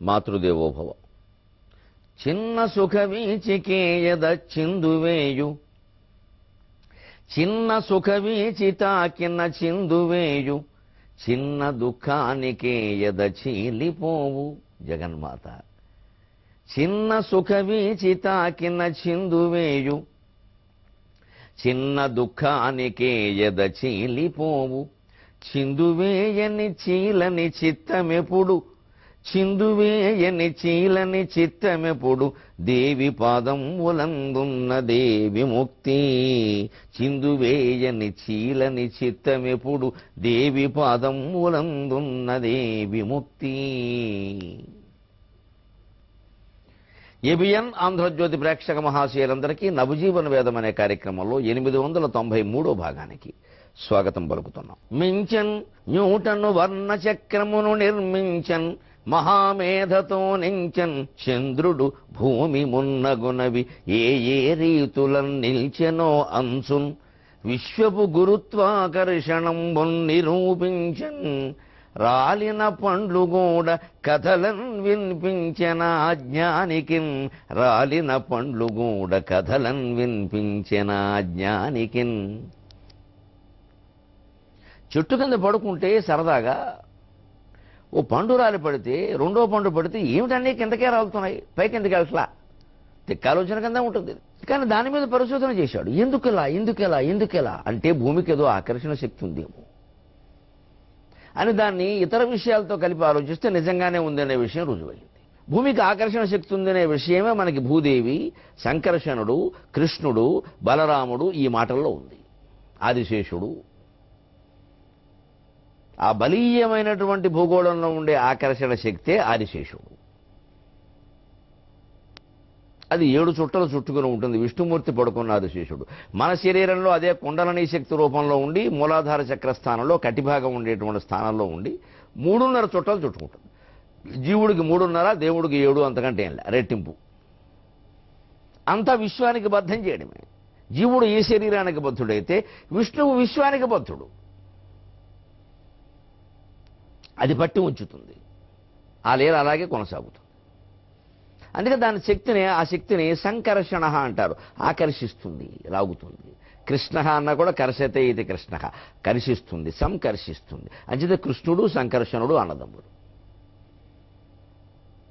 మాతృదేవోభవ. చిన్న సుఖవీచికేయద చిందువేయు, చిన్న సుఖవీచి తాకిన చిందువేయు, చిన్న దుఃఖానికేయద చీలిపోవు. జగన్మాత. చిన్న సుఖవీచి తాకిన చిందువేయు, చిన్న దుఃఖానికేయద చీలిపోవు. చిందువేయని చీలని చిత్తమెప్పుడు, చిందువేయని చీలని చిత్తమెప్పుడు, దేవి పాదములందున్న దేవి ముక్తి. చిందువేయని చీలని చిత్తమెప్పుడు, దేవి పాదములందున్న దేవి ముక్తి. ఏబిఎన్ ఆంధ్రజ్యోతి ప్రేక్షక మహాశయులందరికీ నవజీవన వేదం అనే కార్యక్రమంలో 893వ భాగానికి స్వాగతం పలుకుతున్నాం. మించన్ న్యూటను వర్ణ చక్రమును నిర్మించన్, మహామేధతో నించన్ చంద్రుడు భూమి మున్నగునవి ఏ ఏ రీతులను నిల్చెనో అంచున్, విశ్వపు గురుత్వాకర్షణం నిరూపించన్, రాలిన పండ్లు కూడా కథలను వినిపించిన జ్ఞానికిన్, రాలిన పండ్లు కూడా కథలను వినిపించిన జ్ఞానికిన్. చెట్టు కింద పడుకుంటే సరదాగా ఓ పండు రాలి పడితే రెండో పండు పడితే ఏమిటన్నీ కిందకే రాలుతున్నాయి, పైకి ఎందుకు వెళ్ళట్లా, ఆలోచన కింద ఉంటుంది. కానీ దాని మీద పరిశోధన చేశాడు. ఎందుకెలా ఎందుకెలా ఎందుకెలా అంటే భూమికి ఏదో ఆకర్షణ శక్తి ఉందేమో అని దాన్ని ఇతర విషయాలతో కలిపి ఆలోచిస్తే నిజంగానే ఉందనే విషయం రుజువైంది. భూమికి ఆకర్షణ శక్తి ఉందనే విషయమే మనకి భూదేవి, సంకర్షణుడు, కృష్ణుడు, బలరాముడు ఈ మాటల్లో ఉంది. ఆదిశేషుడు, ఆ బలీయమైనటువంటి భూగోళంలో ఉండే ఆకర్షణ శక్తే ఆదిశేషుడు. అది 7 చుట్టలు చుట్టుకుని ఉంటుంది. విష్ణుమూర్తి పడుకున్న ఆదిశేషుడు మన శరీరంలో అదే కుండలని శక్తి రూపంలో ఉండి మూలాధార చక్ర స్థానంలో కటిభాగం ఉండేటువంటి స్థానంలో ఉండి 3.5 చుట్టలు చుట్టుకుంటుంది. జీవుడికి 3.5, దేవుడికి 7, అంతకంటే ఏం లే, రెట్టింపు. అంతా విశ్వానికి బద్ధం చేయడమే. జీవుడు ఈ శరీరానికి బద్ధుడైతే విష్ణువు విశ్వానికి బద్ధుడు. అది పట్టి ఉంచుతుంది. ఆ లీల అలాగే కొనసాగుతుంది. అందుకే దాని శక్తిని, ఆ శక్తిని సంకర్షణ అంటారు. ఆకర్షిస్తుంది, లాగుతుంది. కృష్ణ అన్న కూడా కర్షతే ఇది కృష్ణ, కర్షిస్తుంది, సంకర్షిస్తుంది. అంచేత కృష్ణుడు సంకర్షణుడు అన్నదమ్ముడు.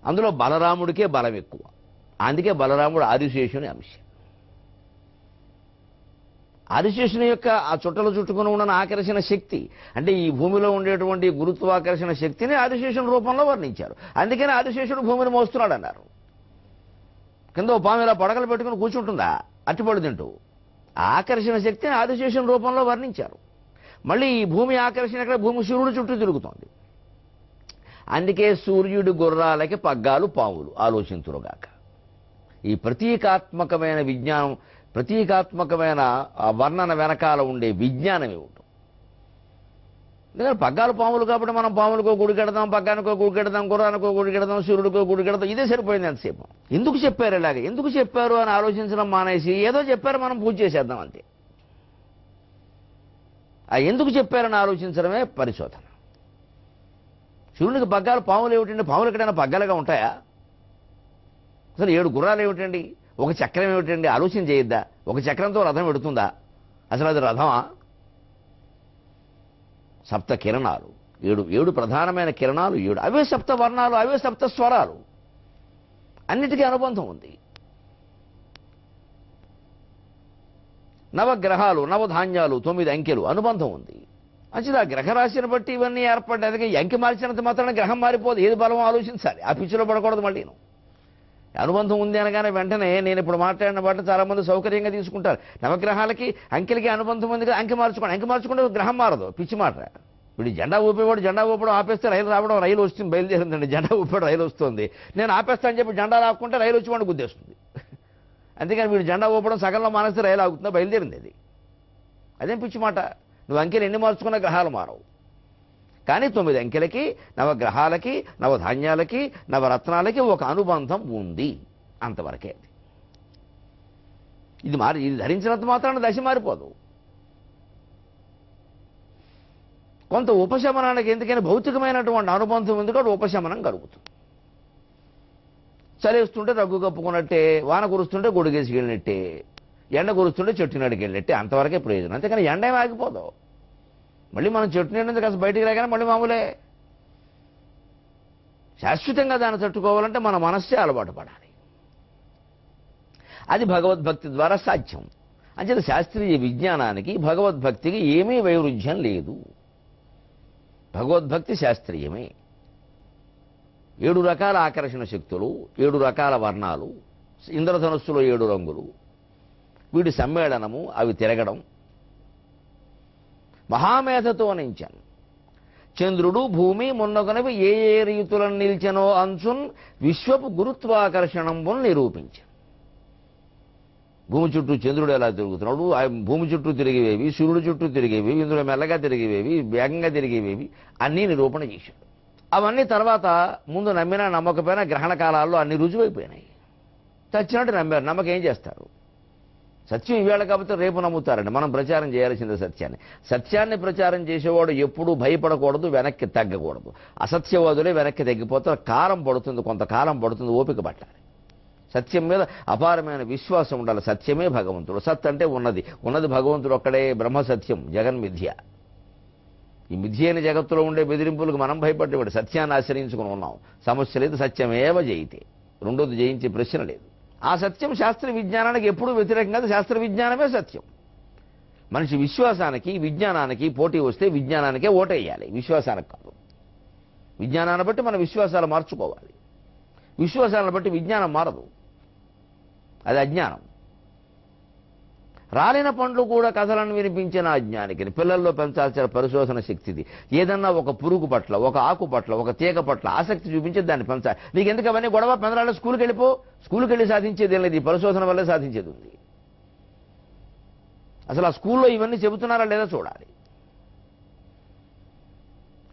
అందులో బలరాముడికే బలం ఎక్కువ. అందుకే బలరాముడు ఆదిశేషుని అంశ. ఆదిశేషుని యొక్క ఆ చుట్టలు చుట్టుకుని ఉన్న ఆకర్షణ శక్తి అంటే ఈ భూమిలో ఉండేటువంటి గురుత్వాకర్షణ శక్తిని ఆదిశేషుని రూపంలో వర్ణించారు. అందుకని ఆదిశేషుడు భూమిని మోస్తున్నాడు అన్నారు. కింద ఓ పాము ఇలా పడకలు పెట్టుకుని కూర్చుంటుందా అట్టిపడు తింటూ? ఆకర్షణ శక్తిని ఆదిశేషుని రూపంలో వర్ణించారు. మళ్ళీ ఈ భూమి ఆకర్షణ ఎక్కడ? భూమి సూర్యుడు చుట్టూ తిరుగుతోంది. అందుకే సూర్యుడి గుర్రాలకి పగ్గాలు పావులు. ఆలోచించురుగాక. ఈ ప్రతీకాత్మకమైన విజ్ఞానం, ప్రతీకాత్మకమైన వర్ణన వెనకాల ఉండే విజ్ఞానం ఏమిటో. ఎందుకంటే పగ్గాలు పాములు కాబట్టి మనం పాములకో గుడి కడదాం, పగ్గానికో గుడి కడదాం, గుర్రానికో గుడి కడదాం, సూర్యుడికో గుడి కడదాం. ఇదే సరిపోయింది ఎంతసేపు. ఎందుకు చెప్పారు ఇలాగే, ఎందుకు చెప్పారు అని ఆలోచించడం మానేసి ఏదో చెప్పారు మనం పూజ చేసేద్దాం అంతే. ఆ ఎందుకు చెప్పారని ఆలోచించడమే పరిశోధన. సూర్యునికి పగ్గాలు పాములు ఏమిటండి? పాములు ఎక్కడైనా పగ్గాలుగా ఉంటాయా? అసలు 7 గుర్రాలు ఏమిటండి? ఒక చక్రం ఏమిటండి? ఆలోచన చేయొద్దా? ఒక చక్రంతో రథం పెడుతుందా? అసలు అది రథమా? 7 కిరణాలు, 7 ప్రధానమైన కిరణాలు, 7 అవే 7 వర్ణాలు, అవే 7 స్వరాలు. అన్నిటికీ అనుబంధం ఉంది. నవగ్రహాలు, నవధాన్యాలు, 9 అంకెలు అనుబంధం ఉంది. మంచిది. ఆ గ్రహరాశిని బట్టి ఇవన్నీ ఏర్పడ్డాయి. అందుకే అంకె మార్చినంత మాత్రాన గ్రహం మారిపోదు. ఏది బలం ఆలోచించాలి. ఆ పిచ్చిలో పడకూడదు. మళ్ళీ అనుబంధం ఉంది అనగానే వెంటనే నేను ఇప్పుడు మాట్లాడిన బట్టి చాలామంది సౌకర్యంగా తీసుకుంటారు. నవగ్రహాలకి అంకెలకి అనుబంధం ఉంది కదా, అంకె మార్చుకోండి. అంకె మార్చుకుంటే గ్రహం మారదు. పిచ్చి మాట. ఇప్పుడు జెండా ఊపేవాడు జెండా ఊపడం ఆపేస్తే రైలు రావడం, రైలు వస్తుంది, బయలుదేరిందండి. జెండా ఊపేవాడు రైలు వస్తుంది. నేను ఆపేస్తా అని చెప్పి జెండా ఆపుకుంటే రైలు వచ్చి వాడిని గుద్దేస్తుంది. అందుకని వీడు జెండా ఊపడం సగంలో మానేస్తే రైలు ఆగుతుందో, బయలుదేరింది అది. అదేం పిచ్చి మాట. నువ్వు అంకెలు ఎన్ని మార్చుకున్నా గ్రహాలు మారవు. కానీ 9 అంకెలకి, నవగ్రహాలకి, నవధాన్యాలకి, నవరత్నాలకి ఒక అనుబంధం ఉంది. అంతవరకే అది. ఇది ధరించినంత మాత్రాన దశ మారిపోదు. కొంత ఉపశమనానికి ఎందుకని భౌతికమైనటువంటి అనుబంధం ఉంది కాబట్టి ఉపశమనం కలుగుతుంది. చలేస్తుంటే రగ్గు కప్పుకున్నట్టే, వాన కురుస్తుంటే గొడుగేసుకెళ్ళినట్టే, ఎండ కురుస్తుంటే చెట్టు నాడికి వెళ్ళినట్టే, అంతవరకే ప్రయోజనం. అంతేకాని ఎండ ఏమి ఆగిపోదు. మళ్ళీ మనం చెట్టు నీడ నుంచి కాస్త బయటికి రాగానే మళ్ళీ మామూలే. శాశ్వతంగా దాన్ని తట్టుకోవాలంటే మన మనస్సే అలవాటు పడాలి. అది భగవద్భక్తి ద్వారా సాధ్యం. అంచేత శాస్త్రీయ విజ్ఞానానికి భగవద్భక్తికి ఏమీ వైరుధ్యం లేదు. భగవద్భక్తి శాస్త్రీయమే. 7 రకాల ఆకర్షణ శక్తులు, 7 రకాల వర్ణాలు, ఇంద్రధనుస్సులో 7 రంగులు, వీటి సమ్మేళనము, అవి తిరగడం, మహామేధతో నించను చంద్రుడు భూమి మున్నగునవి ఏ ఏ రీతులను నిల్చెనో అంచున్ విశ్వపు గురుత్వాకర్షణంబును నిరూపించాను. భూమి చుట్టూ చంద్రుడు ఎలా తిరుగుతున్నాడు, భూమి చుట్టూ తిరిగేవేవి, సూర్యుడు చుట్టూ తిరిగేవి, ఇందులో మెల్లగా తిరిగేవేవి, వేగంగా తిరిగేవేవి అన్నీ నిరూపణ చేశాడు. అవన్నీ తర్వాత ముందు నమ్మినా నమ్మకపోయినా గ్రహణ కాలాల్లో అన్ని రుజువైపోయినాయి. చచ్చినట్టు నమ్మారు, నమ్మకం ఏం చేస్తారు? సత్యం ఇవాళ కాబట్టి రేపు నమ్ముతారండి. మనం ప్రచారం చేయాల్సిందే సత్యాన్ని. సత్యాన్ని ప్రచారం చేసేవాడు ఎప్పుడూ భయపడకూడదు, వెనక్కి తగ్గకూడదు. అసత్యవాదులే వెనక్కి తగ్గిపోతారు. కాలం పడుతుంది, కొంతకాలం పడుతుంది, ఓపిక పట్టాలి. సత్యం మీద అపారమైన విశ్వాసం ఉండాలి. సత్యమే భగవంతుడు. సత్ అంటే ఉన్నది, ఉన్నది భగవంతుడు ఒక్కడే. బ్రహ్మ సత్యం, జగన్మిథ్య. ఈ మిథ్య అయిన జగత్తులో ఉండే బెదిరింపులకు మనం భయపడేవాడు. సత్యాన్ని ఆశ్రయించుకుని ఉన్నాం. సమస్య లేదు. సత్యమేవ జయితే, రెండోది జయించే ప్రశ్న లేదు. ఆ సత్యం శాస్త్ర విజ్ఞానానికి ఎప్పుడూ వ్యతిరేకం కాదు. శాస్త్ర విజ్ఞానమే సత్యం. మనిషి విశ్వాసానికి విజ్ఞానానికి పోటీ వస్తే విజ్ఞానానికే ఓటేయాలి, విశ్వాసానికి కాదు. విజ్ఞానాన్ని బట్టి మన విశ్వాసాలు మార్చుకోవాలి. విశ్వాసాలను బట్టి విజ్ఞానం మారదు, అది అజ్ఞానం. రాలిన పండ్లు కూడా కథలను వినిపించిన అజ్ఞానికి పిల్లల్లో పెంచాల్సిన పరిశోధన శక్తిది. ఏదన్నా ఒక పురుగు పట్ల, ఒక ఆకు పట్ల, ఒక తీగ పట్ల ఆసక్తి చూపించి దాన్ని పెంచాలి. నీకు ఎందుకు అవన్నీ గొడవ? పెందరాళ్ళు స్కూల్కి వెళ్ళిపో. స్కూల్కి వెళ్ళి సాధించేది ఏం లేదు, ఈ పరిశోధన వల్లే సాధించేది ఉంది. అసలు ఆ స్కూల్లో ఇవన్నీ చెబుతున్నారా లేదా చూడాలి.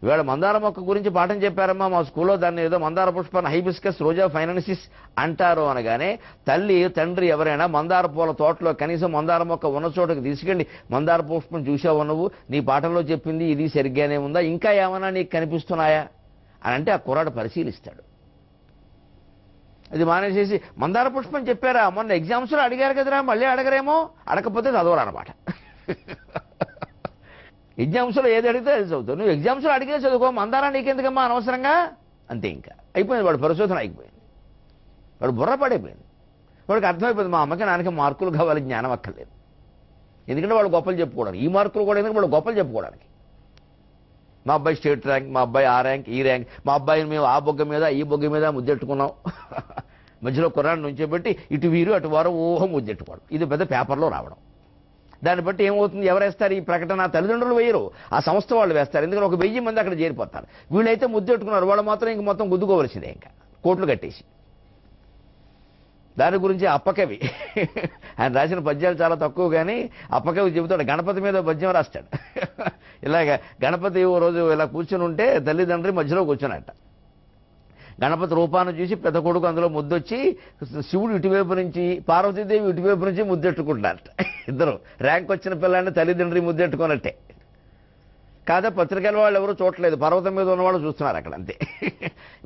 ఇవాళ మందార మొక్క గురించి పాఠం చెప్పారమ్మా మా స్కూల్లో. దాన్ని ఏదో మందార పుష్పాన్ని హైబిస్కస్ రోజా ఫైనాన్సిస్ అంటారు అనగానే తల్లి తండ్రి ఎవరైనా మందార పూల తోటలో కనీసం మందార మొక్క ఉన్న చోటకి తీసుకెళ్ళి మందార పుష్పం చూసావు నువ్వు, నీ పాఠంలో చెప్పింది ఇది సరిగ్గానే ఉందా, ఇంకా ఏమన్నా నీకు కనిపిస్తున్నాయా అని అంటే ఆ కుర్రాడు పరిశీలిస్తాడు. అది మానేసేసి మందార పుష్పం చెప్పారా మొన్న ఎగ్జామ్స్లో అడిగారు కదరా మళ్ళీ అడగరేమో, అడగకపోతే చదవరన్నమాట. ఎగ్జామ్స్లో ఏది అడిగితే అది చదువుతావు. నువ్వు ఎగ్జామ్స్లో అడిగే చదువుకో, మందారా నీకెందుకమ్మా అనవసరంగా, అంతే. ఇంకా అయిపోయింది, వాడు పరిశోధన అయిపోయింది, వాడు బుర్ర పడైపోయింది. వాడికి అర్థమైపోయింది మా అమ్మకి నాన్నకి మార్కులు కావాలి, జ్ఞానం అక్కర్లేదు. ఎందుకంటే వాళ్ళు గొప్పలు చెప్పుకోవడానికి. ఈ మార్కులు కూడా ఎందుకంటే వాళ్ళు గొప్పలు చెప్పుకోవడానికి. మా అబ్బాయి స్టేట్ ర్యాంక్, మా అబ్బాయి ఆ ర్యాంక్, ఈ ర్యాంక్, మా అబ్బాయిని మేము ఆ బొగ్గ మీద ఈ బొగ్గ మీద ముద్దెట్టుకున్నాం. మధ్యలో కుర్రాన్ని నుంచోబెట్టి ఇటు వీరు అటు వారు ఊహ ముద్దెట్టుకోవడం. ఇది పెద్ద పేపర్లో రావడం. దాన్ని బట్టి ఏమవుతుంది, ఎవరేస్తారు ఈ ప్రకటన? తల్లిదండ్రులు వేయరు, ఆ సంస్థ వాళ్ళు వేస్తారు. ఎందుకంటే 1000 మంది అక్కడ చేరిపోతారు. వీళ్ళైతే ముద్దెట్టుకున్నారు, వాళ్ళు మాత్రం ఇంక మొత్తం గుద్దుకోవలసిందే, ఇంకా కోట్లు కట్టేసి. దాని గురించి అప్పకవి ఆయన రాసిన పద్యాలు చాలా తక్కువ, కానీ అప్పకవి చెబుతాడు. గణపతి మీద పద్యం రాస్తాడు. ఇలాగ గణపతి ఓ రోజు ఇలా కూర్చొని ఉంటే తల్లిదండ్రి మధ్యలో కూర్చున్నట్ట. గణపతి రూపాన్ని చూసి పెద్ద కొడుకు అందులో ముద్దొచ్చి శివుడు ఇటువైపు నుంచి, పార్వతీదేవి ఇటువైపు నుంచి ముద్దెట్టుకుంటున్నారట. ఇద్దరు ర్యాంక్ వచ్చిన పిల్లాన్ని తల్లిదండ్రి ముద్దెట్టుకున్నట్టే. కాదా పత్రికల వాళ్ళు ఎవరు చూడలేదు, పర్వతం మీద ఉన్నవాళ్ళు చూస్తున్నారు అక్కడ, అంతే.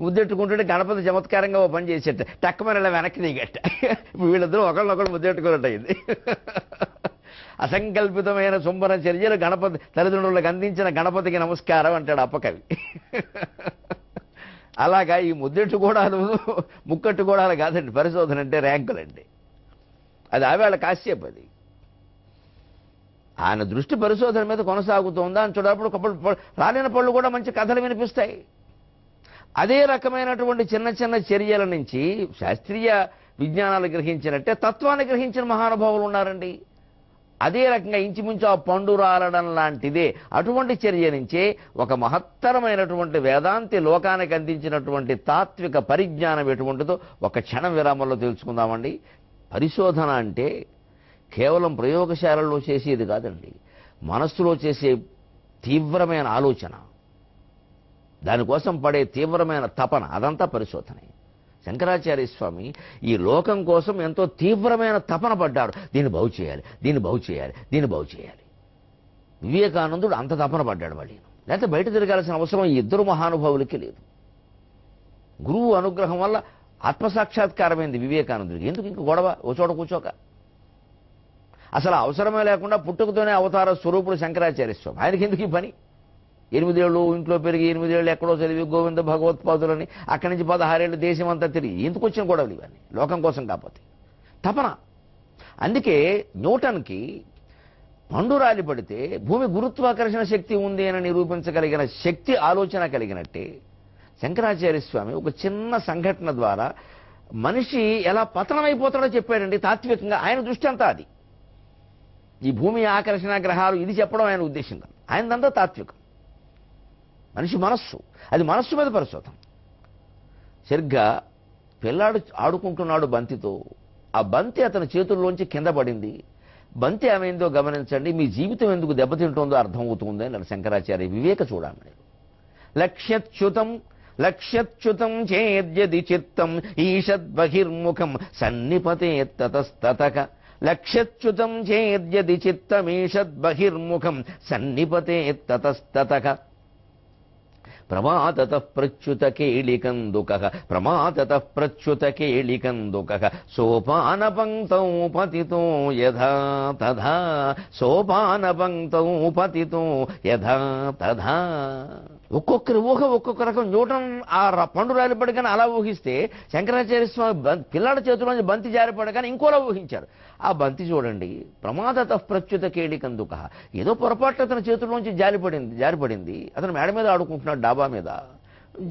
ముద్దెట్టుకుంటుంటే గణపతి చమత్కారంగా ఓ పని చేసేట, టక్కమని ఇలా వెనక్కి దిగట్ట. వీళ్ళిద్దరూ ఒకళ్ళొకళ్ళు ముద్దెట్టుకున్నట్టు అయింది. అసంకల్పితమైన సుంబర చర్యలు గణపతి తల్లిదండ్రులకు అందించిన గణపతికి నమస్కారం అంటాడు అప్పకవి. అలాగా ఈ ముద్దెట్టుకోవడాలు ముక్కట్టుకోవడాలు కాదండి పరిశోధన అంటే, ర్యాంకులండి. అది ఆవేళ కాసేపు. అది ఆయన దృష్టి పరిశోధన మీద కొనసాగుతోందా అని చూడప్పుడు రాలిన పళ్ళు కూడా మంచి కథలు వినిపిస్తాయి. అదే రకమైనటువంటి చిన్న చిన్న చర్యల నుంచి శాస్త్రీయ విజ్ఞానాలు గ్రహించినట్టే తత్వాన్ని గ్రహించిన మహానుభావులు ఉన్నారండి. అదే రకంగా ఇంచుమించు ఆ పండు రాలడం లాంటిదే. అటువంటి చర్య నుంచే ఒక మహత్తరమైనటువంటి వేదాంతి లోకానికి అందించినటువంటి తాత్విక పరిజ్ఞానం ఎటువంటిదో ఒక క్షణం విరామంలో తెలుసుకుందామండి. పరిశోధన అంటే కేవలం ప్రయోగశాలలో చేసేది కాదండి, మనస్సులో చేసే తీవ్రమైన ఆలోచన, దానికోసం పడే తీవ్రమైన తపన, అదంతా పరిశోధనే. శంకరాచార్య స్వామి ఈ లోకం కోసం ఎంతో తీవ్రమైన తపన పడ్డారు. దీన్ని బాగు చేయాలి, దీన్ని బాగు చేయాలి, దీన్ని బాగు చేయాలి. వివేకానందుడు అంత తపన పడ్డాడు. మళ్ళీ లేకపోతే బయట తిరగాల్సిన అవసరం ఈ ఇద్దరు మహానుభావులకి లేదు. గురువు అనుగ్రహం వల్ల ఆత్మసాక్షాత్కారమైంది వివేకానందుడికి. ఎందుకు ఇంక గొడవ ఓ చోట కూర్చోక? అసలు అవసరమే లేకుండా పుట్టుకతోనే అవతార స్వరూపుడు శంకరాచార్య స్వామి. ఆయనకి ఎందుకు ఈ పని? 8 ఏళ్ళు ఇంట్లో పెరిగి 8 ఏళ్ళు ఎక్కడో చదివి గోవింద భగవత్పాదులని అక్కడి నుంచి 16 ఏళ్ళు దేశం అంతా తిరిగి ఎందుకు వచ్చిన గొడవలు ఇవన్నీ? లోకం కోసం కాకపోతే తపన. అందుకే న్యూటన్కి పండు రాలి పడితే భూమి గురుత్వాకర్షణ శక్తి ఉంది అని నిరూపించగలిగిన శక్తి ఆలోచన కలిగినట్టే శంకరాచార్య స్వామి ఒక చిన్న సంఘటన ద్వారా మనిషి ఎలా పతనమైపోతాడో చెప్పాడండి తాత్వికంగా. ఆయన దృష్టి అంతా అది. ఈ భూమి ఆకర్షణ గ్రహాలు ఇది చెప్పడం ఆయన ఉద్దేశం కాదు. ఆయనదంతా తాత్వికం. మనిషి మనస్సు, అది మనస్సు మీద పరిశోధన. సరిగ్గా పిల్లాడు ఆడుకుంటున్నాడు బంతితో. ఆ బంతి అతని చేతుల్లోంచి కింద పడింది. బంతి ఏమైందో గమనించండి, మీ జీవితం ఎందుకు దెబ్బతింటుందో అర్థమవుతుంది అని శంకరాచార్య వివేక చూడమని. లక్ష్యచ్యుతం చేద్యది చిత్తం ఈషద్బహిర్ముఖం సన్నిపతే తతస్తతక. లక్ష్యచ్యుతం చేద్యది చిత్తమీషద్బహిర్ముఖం సన్నిపతే తతస్తతక. ప్రమాదతః ప్రచ్యుతకేళికందుకః సోపానపంక్తౌ పతితో యథా తథా. ఒక్కొక్కరి ఊహ ఒక్కొక్క రకం. న్యూటన్ ఆ పండు రాలిపడగానే అలా ఊహిస్తే శంకరాచార్య స్వామి పిల్లాడి చేతిలోంచి బంతి జారిపడగానే ఇంకోలా ఊహించారు. ఆ బంతి చూడండి, ప్రమాదతః ప్రచ్యుతకేళికందుకః, ఏదో పొరపాటు అతని చేతుల్లోంచి జారిపడింది. అతను మేడ మీద ఆడుకుంటున్నాడు, డాబా మీద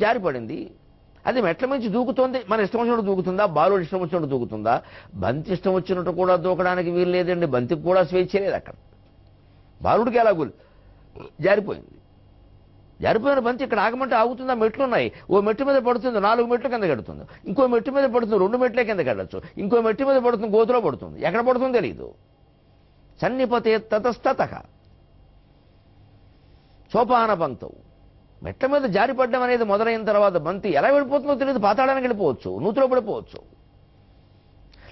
జారిపడింది. అది మెట్ల నుంచి దూకుతోంది. మన ఇష్టం వచ్చినట్టు దూకుతుందా? బాలుడు ఇష్టం వచ్చినట్టు దూకుతుందా? బంతి ఇష్టం వచ్చినట్టు కూడా దూకడానికి వీలు లేదండి. బంతికి కూడా స్వేచ్ఛ లేదు అక్కడ. బాలుడికి ఎలాగూ జారిపోయింది. జారిపోయిన బంతి ఇక్కడ ఆగమంటే ఆగుతుందా? మెట్లు ఉన్నాయి. ఓ మెట్టు మీద పడుతుంది, 4 మెట్లు కింద కడుతుంది. ఇంకో మెట్టు మీద పడుతుంది, 2 మెట్లే కింద కడచ్చు. ఇంకో మెట్టు మీద పడుతుంది, గోతులో పడుతుంది. ఎక్కడ పడుతుందో తెలియదు. సన్నిపతే తతస్తతః. సోపాన పంక్తౌ. మెట్ల మీద జారిపడ్డం అనేది మొదలైన తర్వాత బంతి ఎలా వెళ్ళిపోతుందో తెలియదు. పాతాళానికి వెళ్ళిపోవచ్చు, నూతిలో పడిపోవచ్చు,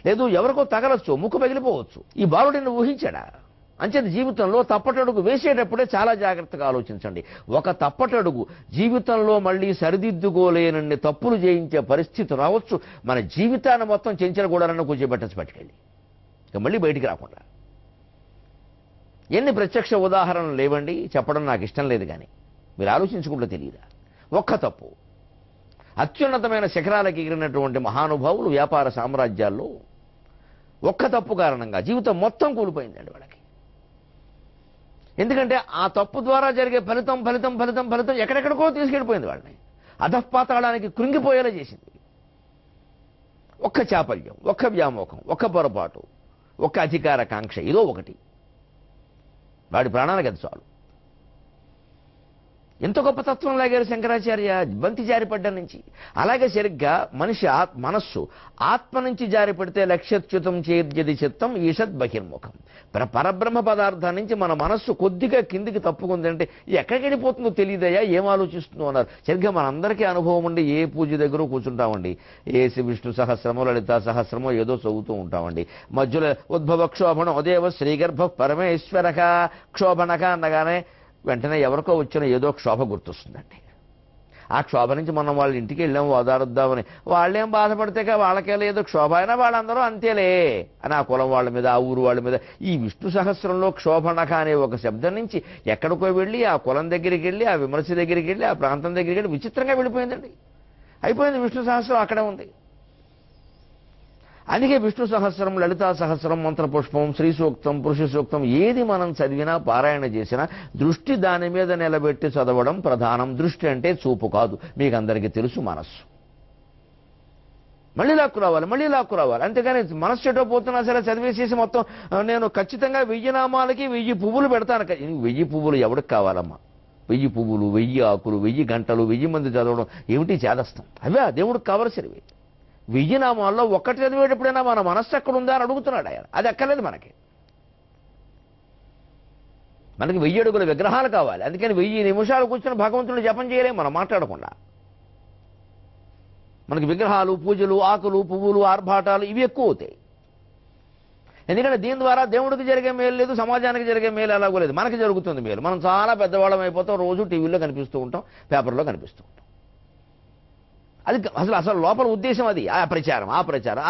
లేదు ఎవరికో తగలచ్చు, ముక్కు పగిలిపోవచ్చు. ఈ బాలుడిని ఊహించాడా? అంచేది జీవితంలో తప్పటడుగు వేసేటప్పుడే చాలా జాగ్రత్తగా ఆలోచించండి. ఒక తప్పటడుగు జీవితంలో మళ్ళీ సరిదిద్దుకోలేనన్ని తప్పులు చేయించే పరిస్థితి రావచ్చు. మన జీవితాన్ని మొత్తం చెంచలగూడాలను కూర్చోబెట్టచ్చు పట్టుకెళ్ళి, ఇక మళ్ళీ బయటికి రాకుండా. ఎన్ని ప్రత్యక్ష ఉదాహరణలు లేవండి, చెప్పడం నాకు ఇష్టం లేదు, కానీ మీరు ఆలోచించుకుంటే తెలియదా? ఒక్క తప్పు అత్యున్నతమైన శిఖరాలకు ఎగిరినటువంటి మహానుభావులు వ్యాపార సామ్రాజ్యాల్లో ఒక్క తప్పు కారణంగా జీవితం మొత్తం కూలిపోయిందండి వాళ్ళకి. ఎందుకంటే ఆ తప్పు ద్వారా జరిగే ఫలితం ఎక్కడెక్కడికో తీసుకెళ్ళిపోయింది వాళ్ళని. అధఃపాతాళానికి కృంగిపోయేలా చేసింది. ఒక్క చాపల్యం, ఒక్క వ్యామోహం, ఒక్క పొరపాటు, ఒక్క అధికార కాంక్ష, ఏదో ఒకటి వాడి ప్రాణాలకు అది చాలు. ఎంత గొప్ప తత్వం లాగారు శంకరాచార్య బంతి జారిపడ్డ నుంచి. అలాగే సరిగ్గా మనిషి మనస్సు ఆత్మ నుంచి జారిపడితే లక్ష్యచ్యుతం చేద్యది చిత్తం ఈషద్ బహిర్ముఖం. పరబ్రహ్మ పదార్థాన్ని నుంచి మన మనస్సు కొద్దిగా కిందికి తప్పుకుందంటే ఎక్కడికి వెళ్ళిపోతుందో తెలియదయ్యా, ఏం ఆలోచిస్తుందో అన్నారు. సరిగ్గా మనందరికీ అనుభవం ఉండి ఏ పూజ దగ్గర కూర్చుంటామండి, ఏసి విష్ణు సహస్రమో లలితా సహస్రమో ఏదో చదువుతూ ఉంటామండి. మధ్యలో ఉద్భవ క్షోభణం అదేవ శ్రీగర్భ పరమేశ్వరక క్షోభణక అనగానే వెంటనే ఎవరికో వచ్చిన ఏదో క్షోభ గుర్తొస్తుందండి. ఆ క్షోభ నుంచి మనం వాళ్ళ ఇంటికి వెళ్ళాము ఓదారుద్దామని, వాళ్ళేం బాధపడితే వాళ్ళకే లేదు క్షోభ అయినా వాళ్ళందరూ అంతేలే అని ఆ కులం వాళ్ళ మీద, ఆ ఊరు వాళ్ళ మీద. ఈ విష్ణు సహస్రంలో క్షోభణక అనే ఒక శబ్దం నుంచి ఎక్కడికో వెళ్ళి ఆ కులం దగ్గరికి వెళ్ళి, ఆ విమర్శ దగ్గరికి వెళ్ళి, ఆ ప్రాంతం దగ్గరికి వెళ్ళి విచిత్రంగా వెళ్ళిపోయిందండి. అయిపోయింది, విష్ణు సహస్రం అక్కడే ఉంది. అందుకే విష్ణు సహస్రం, లలితా సహస్రం, మంత్రపుష్పం, శ్రీ సూక్తం, పురుష సూక్తం ఏది మనం చదివినా పారాయణ చేసినా దృష్టి దాని మీద నిలబెట్టి చదవడం ప్రధానం. దృష్టి అంటే చూపు కాదు, మీకు అందరికీ తెలుసు, మనస్సు. మళ్ళీ లాక్కు రావాలి. అంతేగాని మనస్సు ఎటో పోతున్నా సరే చదివేసేసి మొత్తం నేను ఖచ్చితంగా 1000 నామాలకి 1000 పువ్వులు పెడతాను. 1000 పువ్వులు ఎవరికి కావాలమ్మా? 1000 పువ్వులు, 1000 ఆకులు, 1000 గంటలు, 1000 మంది చదవడం ఏమిటి చేదస్తాం? అవే దేవుడికి కావలసినవి. 1000 నామాల్లో ఒక్కటి చదివేటప్పుడైనా మన మనస్సు ఎక్కడ ఉందా అని అడుగుతున్నాడు ఆయన. అది ఎక్కర్లేదు మనకి 1000 అడుగుల విగ్రహాలు కావాలి. అందుకని 1000 నిమిషాలు కూర్చొని భగవంతుని జపం చేయలేం మనం మాట్లాడకుండా. మనకి విగ్రహాలు, పూజలు, ఆకులు, పువ్వులు, ఆర్భాటాలు ఇవి ఎక్కువ అవుతాయి. ఎందుకంటే దీని ద్వారా దేవుడికి జరిగే మేలు లేదు, సమాజానికి జరిగే మేలు ఎలాగో లేదు, మనకి జరుగుతుంది మేలు. మనం చాలా పెద్దవాళ్ళం అయిపోతాం, రోజు టీవీలో కనిపిస్తూ ఉంటాం, పేపర్లో కనిపిస్తూ ఉంటాం. అది అసలు అసలు లోపల ఉద్దేశం అది ఆ ప్రచారం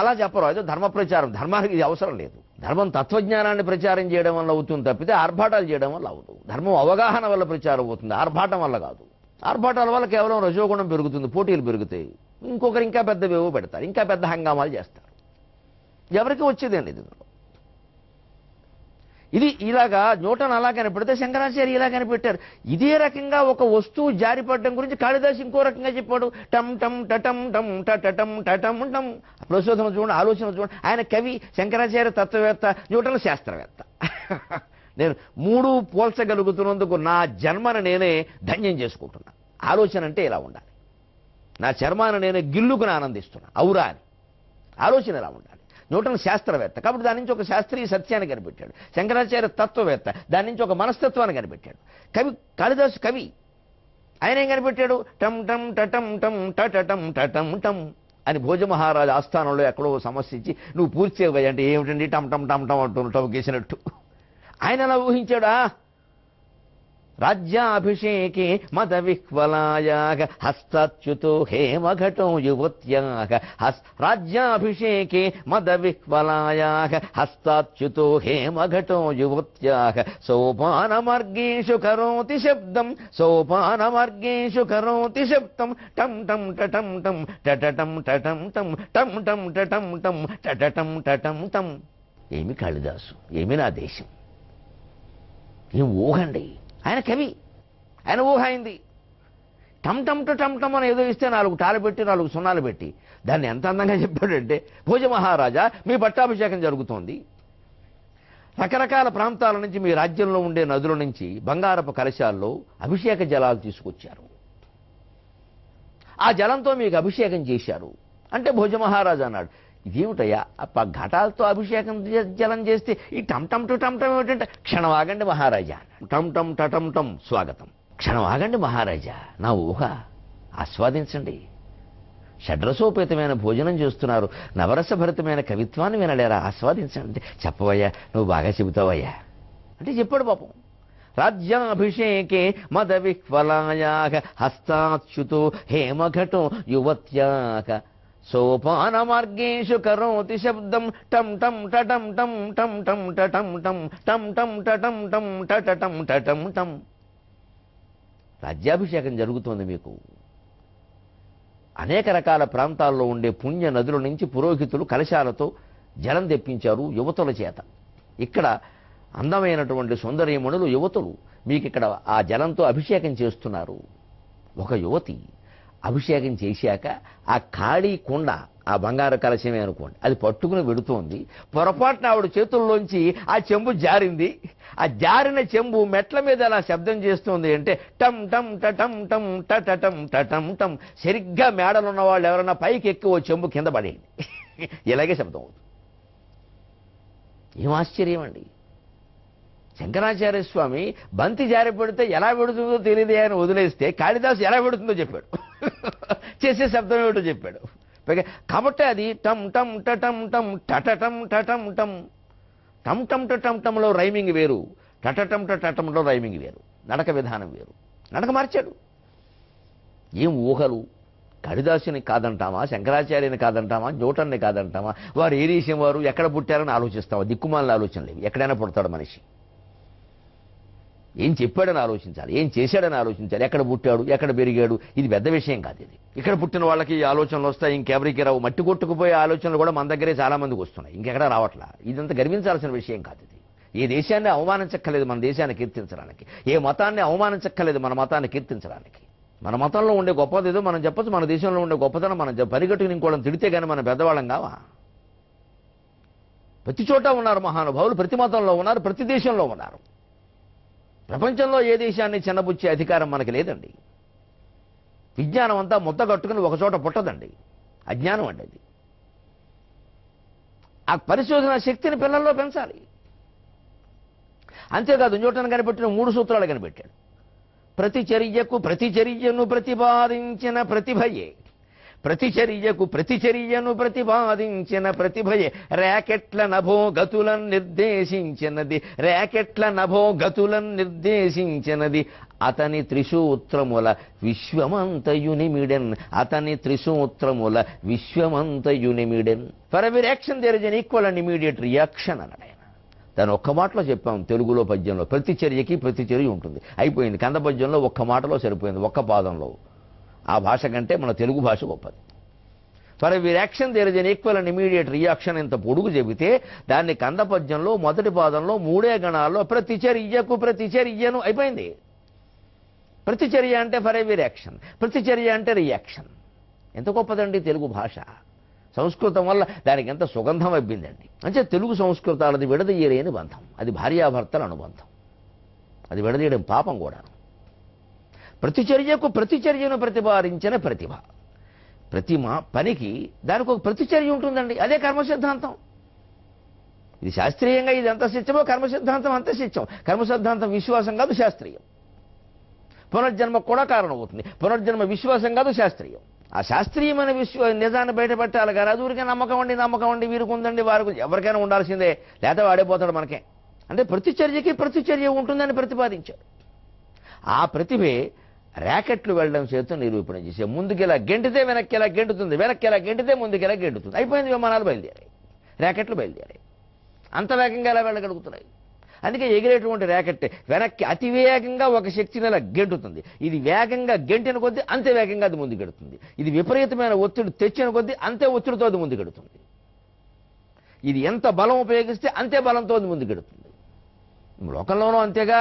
అలా చెప్పరు. అది ధర్మ ప్రచారం. ధర్మానికి ఇది అవసరం లేదు. ధర్మం తత్వజ్ఞానాన్ని ప్రచారం చేయడం వల్ల అవుతుంది తప్పితే ఆర్భాటాలు చేయడం వల్ల అవదు. ధర్మం అవగాహన వల్ల ప్రచారం అవుతుంది, ఆర్భాటం వల్ల కాదు. ఆర్భాటాల వల్ల కేవలం రజోగుణం పెరుగుతుంది, పోటీలు పెరుగుతాయి, ఇంకొకరు ఇంకా పెద్ద వేవు పెడతారు, ఇంకా పెద్ద హంగామాలు చేస్తారు. ఎవరికి వచ్చేదండి ఇది? ఇది ఇలాగా న్యూటన్ అలా కనిపెడితే శంకరాచార్య ఇలా కనిపెట్టారు. ఇదే రకంగా ఒక వస్తువు జారిపడడం గురించి కాళిదాసు ఇంకో రకంగా చెప్పాడు. టం టం టటం టం టటం టటం టం. ప్రచోదనం చూడండి, ఆలోచన చూడండి. ఆయన కవి, శంకరాచార్య తత్వవేత్త, న్యూటన్ శాస్త్రవేత్త. నేను మూడు పోల్చగలుగుతున్నందుకు నా జన్మను నేనే ధన్యం చేసుకుంటున్నా. ఆలోచన అంటే ఇలా ఉండాలి. నా చర్మాన్ని నేనే గిల్లుకుని ఆనందిస్తున్నా. ఔరా అని ఆలోచన ఇలా ఉండాలి. న్యూటన్ శాస్త్రవేత్త కాబట్టి దాని నుంచి ఒక శాస్త్రీయ సత్యాన్ని కనిపెట్టాడు. శంకరాచార్య తత్వవేత్త, దాని నుంచి ఒక మనస్తత్వాన్ని కనిపెట్టాడు. కవి కాళిదాసు కవి, ఆయన ఏం కనిపెట్టాడు? టం టం టటం టం టటం టటం టం అని భోజమహారాజు ఆస్థానంలో ఎక్కడో సమస్య ఇచ్చి నువ్వు పూర్తి చేయబోయే అంటే ఏమిటండి టం టం టం టం అంటూ గీసినట్టు ఆయన అలా ఊహించాడా? రాజ్యాభిషేకే మద విహ్వలాయాగ హస్తాచ్యుతో హేమఘటో యువత్యాగ రాజ్యాభిషేకే మద విహ్వలాయాగ హస్తాచ్యుతో హేమఘటో యువత్యాగ సోపానమార్గేషు కరోతి శబ్దం సోపానమార్గేషు కరోతి శబ్దం టం టం టటం టం టటటం టటం టం టం టం టటం టం టటటం టటం టం. ఏమి కాళిదాసు, ఏమి నా దేశం, ఏం ఊహండి. ఆయన కవి, ఆయన ఊహ అయింది. టమ్ టమ్ టు టమ్ టమ్ అని ఏదో ఇస్తే 4 టాలు పెట్టి 4 సున్నాలు పెట్టి దాన్ని ఎంత అందంగా చెప్పాడంటే, భోజ మహారాజా మీ పట్టాభిషేకం జరుగుతోంది, రకరకాల ప్రాంతాల నుంచి మీ రాజ్యంలో ఉండే నదుల నుంచి బంగారపు కలశాల్లో అభిషేక జలాలు తీసుకొచ్చారు, ఆ జలంతో మీకు అభిషేకం చేశారు అంటే భోజ మహారాజా అన్నాడు, ఇదేమిటయ్యా ఘటాలతో అభిషేకం జలం చేస్తే ఈ టమ్ టమ్ టు టమ్ టమ్ ఏమిటంటే, క్షణం ఆగండి మహారాజా, టమ్ టమ్ టటం టం స్వాగతం, క్షణం ఆగండి మహారాజా, నా ఊహ ఆస్వాదించండి, షడ్రసోపేతమైన భోజనం చేస్తున్నారు, నవరసభరితమైన కవిత్వాన్ని వినలేరా, ఆస్వాదించండి, చెప్పవయ్యా, నువ్వు బాగా చెబుతావయ్యా అంటే చెప్పాడు పాపం. రాజ్యాభిషేకే మద విహ్వలాయాగ హస్తాచ్యుతో హేమఘటో యువత్యాగ సోపాన మార్గేషు కరోతి శబ్దం టం టం టటం టం టం టం టటం టం టం టం టటం టం టటటం టటం టం. రాజ్యాభిషేకం జరుగుతోంది మీకు. అనేక రకాల ప్రాంతాల్లో ఉండే పుణ్య నదుల నుంచి పురోహితులు కలశాలతో జలం తెప్పించారు యువతుల చేత. ఇక్కడ అందమైనటువంటి సుందరీమణులు యువతులు మీకు ఇక్కడ ఆ జలంతో అభిషేకం చేస్తున్నారు. ఒక యువతి అభిషేకం చేశాక ఆ ఖాళీ కుండ, ఆ బంగారు కలశమే అనుకోండి, అది పట్టుకుని వెడుతోంది, పొరపాటున ఆవిడ చేతుల్లోంచి ఆ చెంబు జారింది, ఆ జారిన చెంబు మెట్ల మీద అలా శబ్దం చేస్తుంది అంటే టం టం టటం టం టటం టటం టం. సరిగ్గా మేడలు ఉన్న వాళ్ళు ఎవరైనా పైకి ఎక్కి ఓ చెంబు కింద పడేయండి, ఇలాగే శబ్దం అవుతుంది. ఏం ఆశ్చర్యం అండి. శంకరాచార్య స్వామి బంతి జారి పెడితే ఎలా పెడుతుందో తెలియదు అని వదిలేస్తే కాళిదాసు ఎలా పెడుతుందో చెప్పాడు, చేసే శబ్దం ఏమిటో చెప్పాడు. కాబట్టి అది టమ్ టమ్ టటం టం టటటం టటం టం. టమ్ టమ్ టటం టంలో రైమింగ్ వేరు, టటటం టటంలో రైమింగ్ వేరు, నడక విధానం వేరు, నడక మార్చాడు. ఏం ఊహలు. కాళిదాసుని కాదంటామా, శంకరాచార్యని కాదంటామా, న్యూటన్ని కాదంటామా, వారు ఏ దేశం వారు, ఎక్కడ పుట్టారని ఆలోచిస్తామా? దిక్కుమాలిన ఆలోచన లేవు. ఎక్కడైనా పుడతాడు మనిషి. ఏం చెప్పాడని ఆలోచించాలి, ఏం చేశాడని ఆలోచించాలి, ఎక్కడ పుట్టాడు, ఎక్కడ పెరిగాడు, ఇది పెద్ద విషయం కాదు. ఇది ఇక్కడ పుట్టిన వాళ్ళకి ఈ ఆలోచనలు వస్తాయి, ఇంకెవరికి రావు. మట్టి కొట్టుకుపోయే ఆలోచనలు కూడా మన దగ్గరే చాలా మందికి వస్తున్నాయి, ఇంకెక్కడ రావట్లా. ఇదంతా గర్వించాల్సిన విషయం కాదు. ఇది ఏ దేశాన్ని అవమానించక్కర్లేదు మన దేశాన్ని కీర్తించడానికి, ఏ మతాన్ని అవమానించక్కర్లేదు మన మతాన్ని కీర్తించడానికి. మన మతంలో ఉండే గొప్పది ఏదో మనం చెప్పచ్చు, మన దేశంలో ఉండే గొప్పతనం మనం పరిగెట్టుకుని ఇంకోళ్ళని తిడితే కానీ మన పెద్దవాళ్ళం కావా? ప్రతి చోట ఉన్నారు మహానుభావులు, ప్రతి మతంలో ఉన్నారు, ప్రతి దేశంలో ఉన్నారు. ప్రపంచంలో ఏ దేశాన్ని చిన్నబుచ్చే అధికారం మనకి లేదండి. విజ్ఞానం అంతా ముద్ద కట్టుకుని ఒకచోట పుట్టదండి, అజ్ఞానం అండి అది. ఆ పరిశోధన శక్తిని పిల్లల్లో పెంచాలి. అంతేకాదు న్యూటన్ కనిపెట్టిన 3 సూత్రాలు కనిపెట్టాడు. ప్రతి చర్యకు ప్రతి చర్యను ప్రతిపాదించిన ప్రతిభయే ప్రతిచర్యకు ప్రతిచర్యను ప్రతిపాదించిన ప్రతిభయే ర్యాకెట్ల నభోగతులను నిర్దేశించినది. ర్యాకెట్ల నభోగతులను నిర్దేశించినది. అతని త్రిసూత్రముల విశ్వమంతయునిమిడెన్. అతని త్రిసూత్రముల విశ్వమంతయునిమిడెన్. For every action there is an equal and immediate reaction అన్నాడు ఆయన. దాన్ని ఒక్క మాటలో చెప్పాం తెలుగులో పద్యంలో. ప్రతిచర్యకి ప్రతిచర్య ఉంటుంది. అయిపోయింది. కంద పద్యంలో ఒక్క మాటలో సరిపోయింది, ఒక్క పాదంలో. ఆ భాష కంటే మన తెలుగు భాష గొప్పది. For every action there is an equal and immediate reaction ఇంత పొడుగు చెబితే దాన్ని కంద పద్యంలో మొదటి పాదంలో 3 గణాల్లో ప్రతిచర్యకు ప్రతిచర్యను అయిపోయింది. ప్రతిచర్య అంటే ఫర్ ఎవరీ యాక్షన్, ప్రతిచర్య అంటే రియాక్షన్. ఎంత గొప్పదండి తెలుగు భాష. సంస్కృతం వల్ల దానికి ఎంత సుగంధం అబ్బిందండి. అంటే తెలుగు సంస్కృతాలది విడదీయలేని బంధం. అది భార్యాభర్తల అనుబంధం. అది విడదీయడం పాపం కూడా. ప్రతిచర్యకు ప్రతిచర్యను ప్రతిపాదించిన ప్రతిభ. ప్రతి పనికి దానికి ఒక ప్రతిచర్య ఉంటుందండి. అదే కర్మ సిద్ధాంతం. ఇది శాస్త్రీయంగా ఇది ఎంత సత్యమో కర్మ సిద్ధాంతం అంతే సత్యం. కర్మ సిద్ధాంతం విశ్వాసం కాదు, శాస్త్రీయం. పునర్జన్మ కూడా కారణం అవుతుంది. పునర్జన్మ విశ్వాసం కాదు, శాస్త్రీయం. ఆ శాస్త్రీయమైన నిజాన్ని బయటపెట్టాలి కానీ అది ఊరికే నమ్మకం ఉండి వీరికి ఉందండి వారికి ఎవరికైనా ఉండాల్సిందే, లేకపోతే వాడైపోతాడు మనకే. అంటే ప్రతిచర్యకి ప్రతిచర్య ఉంటుందని ప్రతిపాదించాడు. ఆ ప్రతిభే ర్యాకెట్లు వెళ్ళడం చేత నిరూపణ చేసే. ముందుకెలా గెంటితే వెనక్కి ఎలా గెంటుతుంది, వెనక్కి ఎలా గెంటితే ముందుకెలా గెంటుతుంది. అయిపోయింది. విమానాలు బయలుదేరాయి, ర్యాకెట్లు బయలుదేరాయి. అంత వేగంగా ఎలా వెళ్ళగలుగుతున్నాయి? అందుకే ఎగిరేటువంటి ర్యాకెట్ వెనక్కి అతివేగంగా ఒక శక్తిని అలా గెంటుతుంది. ఇది వేగంగా గెంటిన కొద్దీ అంతే వేగంగా అది ముందుకెడుతుంది. ఇది విపరీతమైన ఒత్తిడి తెచ్చిన కొద్దీ అంతే ఒత్తిడితో అది ముందుకెడుతుంది. ఇది ఎంత బలం ఉపయోగిస్తే అంతే బలంతో అది ముందుకెడుతుంది. లోకంలోనూ అంతేగా.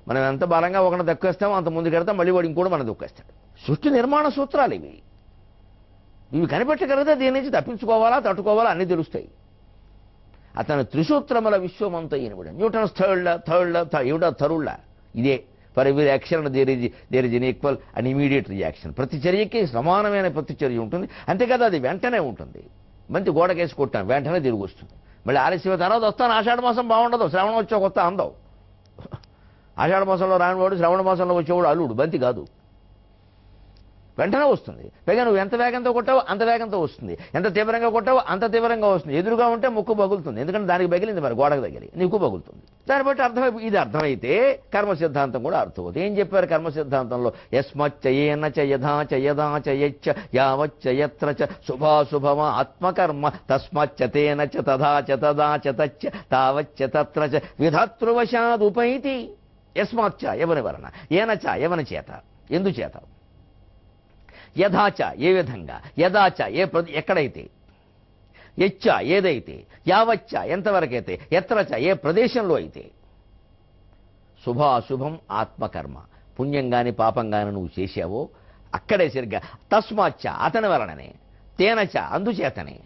మనం ఎంత బలంగా ఒకటి దక్కేస్తామో అంత ముందుకెడతాం, మళ్ళీ వాడు ఇంకోటి మనం దొక్కేస్తాడు. సృష్టి నిర్మాణ సూత్రాలు ఇవి. ఇవి కనిపెట్టగలిగితే దీని నుంచి తప్పించుకోవాలా తట్టుకోవాలా అన్నీ తెలుస్తాయి. అతను త్రిసూత్రముల విశ్వమంతా ఈయనబడి. న్యూటన్స్ థర్డ్ లా ఇదే. For every action there is an equal and immediate reaction. ప్రతిచర్యకి సమానమైన ప్రతిచర్య ఉంటుంది. అంతేకాదు అది వెంటనే ఉంటుంది. మంచి గోడకేసి కొట్టాను వెంటనే తిరిగి వస్తుంది. మళ్ళీ ఆలస్యం తర్వాత వస్తాను. ఆషాఢ మాసం బాగుండదు, శ్రావణం వచ్చే కొత్త అందవు. ఆషాఢ మాసంలో రానివాడు శ్రావణ మాసంలో వచ్చేవాడు అల్లుడు, బంతి కాదు. వెంటనే వస్తుంది. పైగా నువ్వు ఎంత వేగంతో కొట్టావో అంత వేగంతో వస్తుంది, ఎంత తీవ్రంగా కొట్టావో అంత తీవ్రంగా వస్తుంది. ఎదురుగా ఉంటే ముక్కు పగులుతుంది, ఎందుకంటే దానికి పగిలింది మరి, గోడకు తగిలి నీకు పగులుతుంది. దాన్ని బట్టి ఇది అర్థమైతే కర్మ సిద్ధాంతం కూడా అర్థమవుతుంది. ఏం చెప్పారు కర్మ సిద్ధాంతంలో? యస్మచ్చయేన చ యథా చ యదా చ యచ్చ యావచ్చ యత్ర చ శుభాశుభమా ఆత్మకర్మ తస్మచ్చతేన చ తథా చ తదా చ తచ్చ తావచ్చ తత్ర చ విధాతృవశాదుపైతి. యస్మాచ్చ ఎవరి వలన, ఏనచ ఎవరి చేత, ఎందుచేత, యథాచ ఏ విధంగా, యదాచ ఎక్కడైతే, యచ్చ ఏదైతే, యావచ్చ ఎంతవరకైతే, ఎత్రచ ఏ ప్రదేశంలో అయితే. శుభాశుభం ఆత్మకర్మ, పుణ్యం గాని పాపం గాని నువ్వు చేశావో అక్కడే సరిగ్గా. తస్మాచ్చ అతని వలననే, తేనచ అందుచేతనే,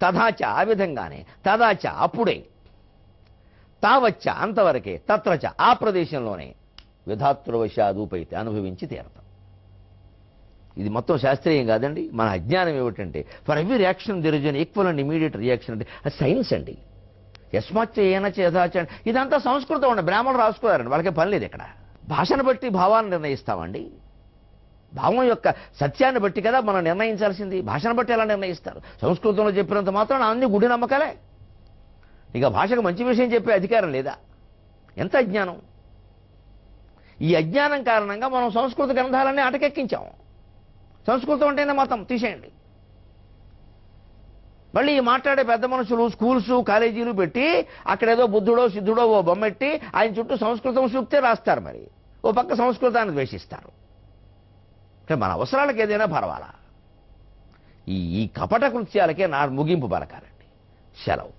తథాచ ఆ విధంగానే, తదాచ అప్పుడే, తావచ్చ అంతవరకే, తత్రచ ఆ ప్రదేశంలోనే, విధాతృవశాదూపైతే అనుభవించి తీరతాం. ఇది మొత్తం శాస్త్రీయం కాదండి. మన అజ్ఞానం ఏమిటంటే for every reaction there is an equal and immediate reaction అంటే అది సైన్స్ అండి. యస్మాచ్చ ఏనచ యథాచ ఇదంతా సంస్కృతం అండి. బ్రాహ్మణులు రాసుకోవారండి, వాళ్ళకే పని లేదు ఇక్కడ. భాషను బట్టి భావాన్ని నిర్ణయిస్తామండి. భావం యొక్క సత్యాన్ని బట్టి కదా మనం నిర్ణయించాల్సింది. భాషను బట్టి ఎలా నిర్ణయిస్తారు? సంస్కృతంలో చెప్పినంత మాత్రం అన్ని గుడి నమ్మకాలే. ఇక భాషకు మంచి విషయం చెప్పే అధికారం లేదా? ఎంత అజ్ఞానం! ఈ అజ్ఞానం కారణంగా మనం సంస్కృత గ్రంథాలన్నీ అటకెక్కించాం. సంస్కృతం అంటేనే మతం తీసేయండి. మళ్ళీ ఈ మాట్లాడే పెద్ద మనుషులు స్కూల్స్ కాలేజీలు పెట్టి అక్కడేదో బుద్ధుడో సిద్ధుడో ఓ బొమ్మెట్టి ఆయన చుట్టూ సంస్కృతం సూక్తే రాస్తారు. మరి ఓ పక్క సంస్కృతాన్ని ద్వేషిస్తారు. అంటే మన అవసరాలకు ఏదైనా పర్వాలా? ఈ కపట కృత్యాలకే నా ముగింపు పలకాలండి. సెలవు.